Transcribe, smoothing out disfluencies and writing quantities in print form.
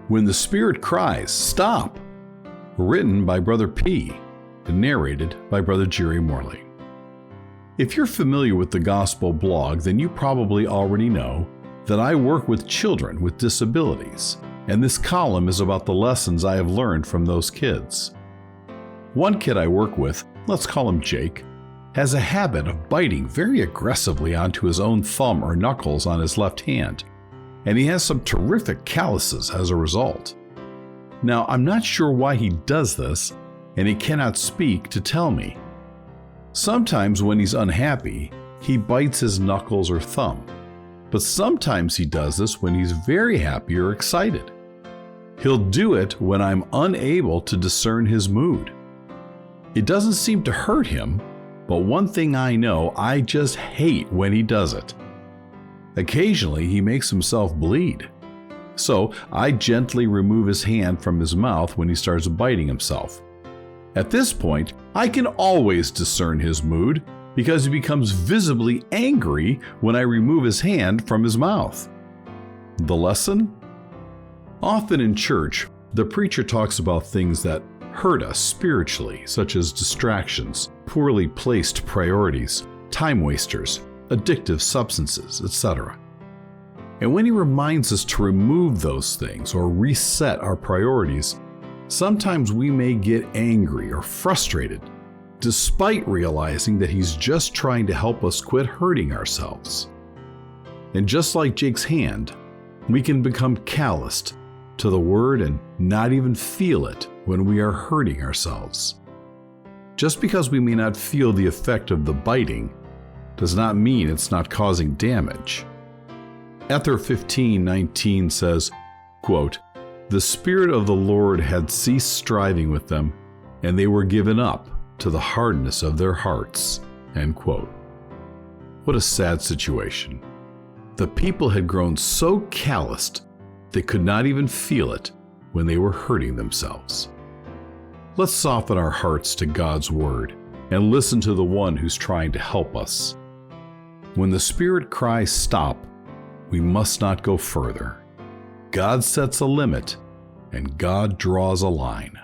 When the Spirit Cries, Stop! Written by Brother P. and narrated by Brother Jerry Morley. If you're familiar with the Gospel blog, then you probably already know that I work with children with disabilities, and this column is about the lessons I have learned from those kids. One kid I work with, let's call him Jake, has a habit of biting very aggressively onto his own thumb or knuckles on his left hand, and he has some terrific calluses as a result. Now, I'm not sure why he does this, and he cannot speak to tell me. Sometimes when he's unhappy, he bites his knuckles or thumb, but sometimes he does this when he's very happy or excited. He'll do it when I'm unable to discern his mood. It doesn't seem to hurt him, but one thing I know, I just hate when he does it. Occasionally, he makes himself bleed. So I gently remove his hand from his mouth when he starts biting himself. At this point, I can always discern his mood because he becomes visibly angry when I remove his hand from his mouth. The lesson? Often in church, the preacher talks about things that hurt us spiritually, such as distractions, poorly placed priorities, time wasters, addictive substances, etc. And when he reminds us to remove those things or reset our priorities, sometimes we may get angry or frustrated, despite realizing that he's just trying to help us quit hurting ourselves. And just like Jake's hand, we can become calloused to the word and not even feel it when we are hurting ourselves. Just because we may not feel the effect of the biting does not mean it's not causing damage. Ether 15:19 says, quote, "The Spirit of the Lord had ceased striving with them, and they were given up to the hardness of their hearts." End quote. What a sad situation. The people had grown so calloused they could not even feel it when they were hurting themselves. Let's soften our hearts to God's word and listen to the one who's trying to help us. When the Spirit cries stop, we must not go further. God sets a limit, and God draws a line.